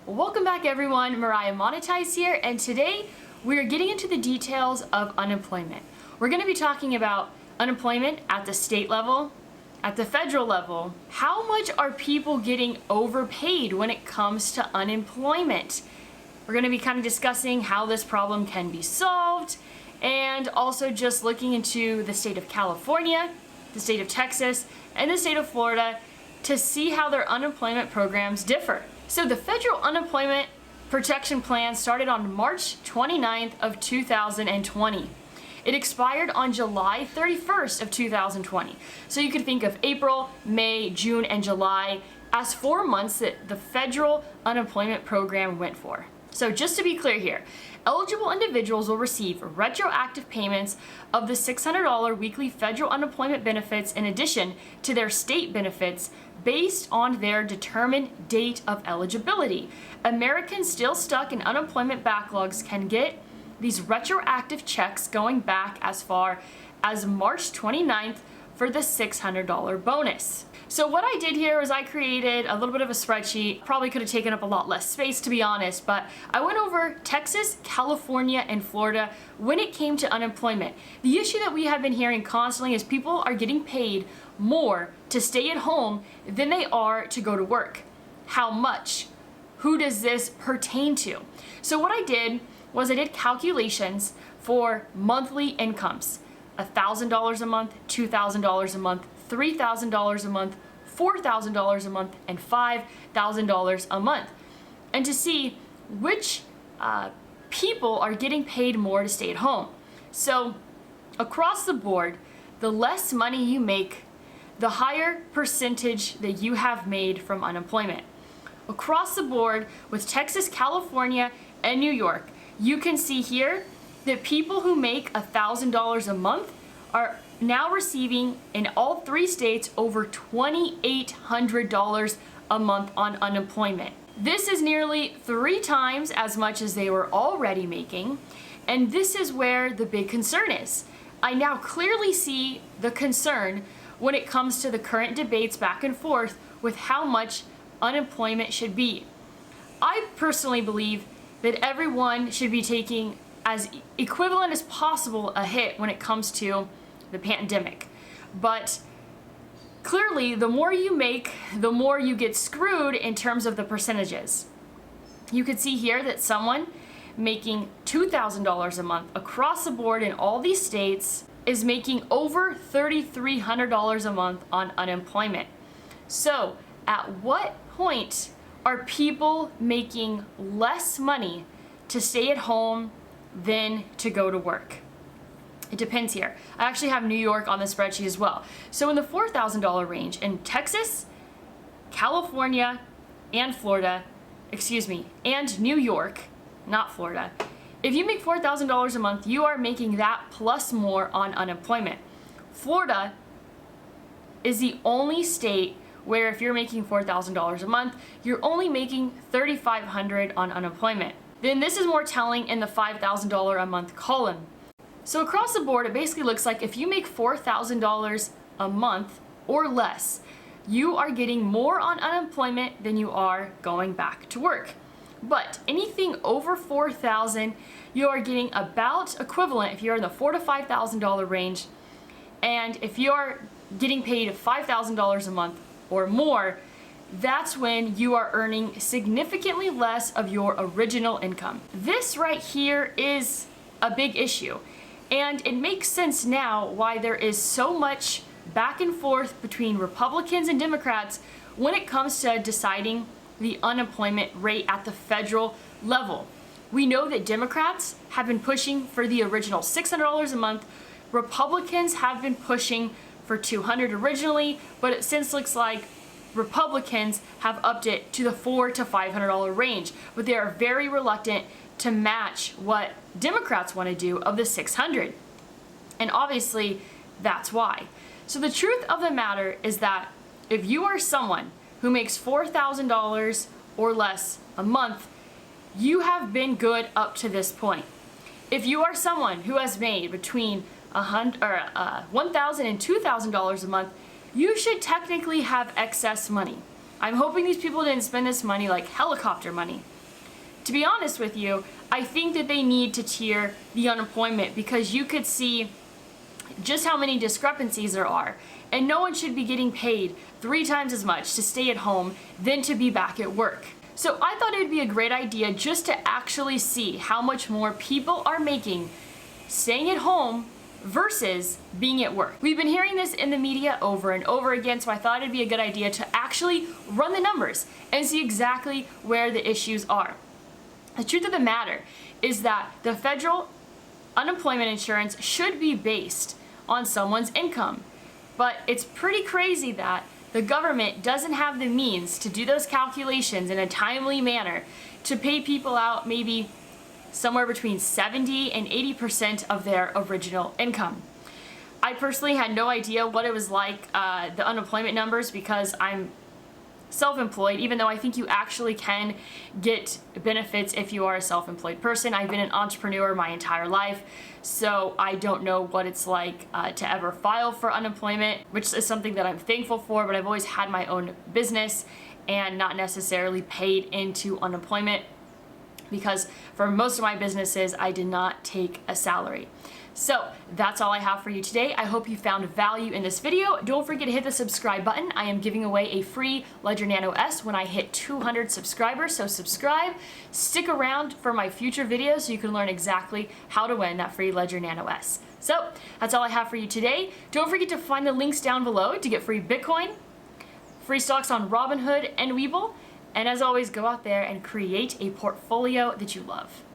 Welcome back everyone, Mariah Monetize here, and today we're getting into the details of unemployment. We're going to be talking about unemployment at the state level, at the federal level. How much are people getting overpaid when it comes to unemployment? We're going to be kind of discussing how this problem can be solved, and also just looking into the state of California, the state of Texas, and the state of Florida to see how their unemployment programs differ. So the Federal Unemployment Protection Plan started on March 29th of 2020. It expired on July 31st of 2020. So you could think of April, May, June, and July as 4 months that the federal unemployment program went for. So just to be clear here, eligible individuals will receive retroactive payments of the $600 weekly federal unemployment benefits in addition to their state benefits based on their determined date of eligibility. Americans still stuck in unemployment backlogs can get these retroactive checks going back as far as March 29th for the $600 bonus. So what I did here was I created a little bit of a spreadsheet. Probably could have taken up a lot less space, to be honest, but I went over Texas, California, and Florida when it came to unemployment. The issue that we have been hearing constantly is people are getting paid more to stay at home than they are to go to work. How much? Who does this pertain to? So what I did was I did calculations for monthly incomes. $1,000 a month, $2,000 a month, $3,000 a month, $4,000 a month, and $5,000 a month. And to see which people are getting paid more to stay at home. So across the board, the less money you make, the higher percentage that you have made from unemployment. Across the board with Texas, California, and New York, you can see here that people who make $1,000 a month are now receiving in all three states over $2,800 a month on unemployment. This is nearly 3 times as much as they were already making, and this is where the big concern is. I now clearly see the concern when it comes to the current debates back and forth with how much unemployment should be. I personally believe that everyone should be taking as equivalent as possible a hit when it comes to the pandemic. But clearly, the more you make, the more you get screwed in terms of the percentages. You could see here that someone making $2,000 a month across the board in all these states is making over $3,300 a month on unemployment. So at what point are people making less money to stay at home than to go to work? It depends here. I actually have New York on the spreadsheet as well. So in the $4,000 range in Texas, California, and Florida, and New York, not Florida, if you make $4,000 a month, you are making that plus more on unemployment. Florida is the only state where if you're making $4,000 a month, you're only making $3,500 on unemployment. Then this is more telling in the $5,000 a month column. So across the board, it basically looks like if you make $4,000 a month or less, you are getting more on unemployment than you are going back to work. But anything over $4,000, you are getting about equivalent if you're in the $4,000 to $5,000 range. And if you're getting paid $5,000 a month or more, that's when you are earning significantly less of your original income. This right here is a big issue. And it makes sense now why there is so much back and forth between Republicans and Democrats when it comes to deciding the unemployment rate at the federal level. We know that Democrats have been pushing for the original $600 a month. Republicans have been pushing for $200 originally, but it since looks like Republicans have upped it to the $400 to $500 range, but they are very reluctant to match what Democrats want to do of the $600. And obviously, that's why. So the truth of the matter is that if you are someone who makes $4,000 or less a month, you have been good up to this point. If you are someone who has made between $1,000 and $2,000 a month, you should technically have excess money. I'm hoping these people didn't spend this money like helicopter money. to be honest with you, I think that they need to tier the unemployment because you could see just how many discrepancies there are. And no one should be getting paid 3 times as much to stay at home than to be back at work. So I thought it would be a great idea just to actually see how much more people are making staying at home versus being at work. We've been hearing this in the media over and over again, so I thought it'd be a good idea to actually run the numbers and see exactly where the issues are. The truth of the matter is that the federal unemployment insurance should be based on someone's income. But it's pretty crazy that the government doesn't have the means to do those calculations in a timely manner to pay people out maybe somewhere between 70 and 80% of their original income. I personally had no idea what it was like, the unemployment numbers, because I'm self-employed, even though I think you actually can get benefits if you are a self-employed person. I've been an entrepreneur my entire life, so I don't know what it's like to ever file for unemployment, which is something that I'm thankful for, but I've always had my own business and not necessarily paid into unemployment because for most of my businesses, I did not take a salary. So that's all I have for you today. I hope you found value in this video. Don't forget to hit the subscribe button. I am giving away a free Ledger Nano S when I hit 200 subscribers, so subscribe. Stick around for my future videos so you can learn exactly how to win that free Ledger Nano S. So that's all I have for you today. Don't forget to find the links down below to get free Bitcoin, free stocks on Robinhood and Webull, and as always, go out there and create a portfolio that you love.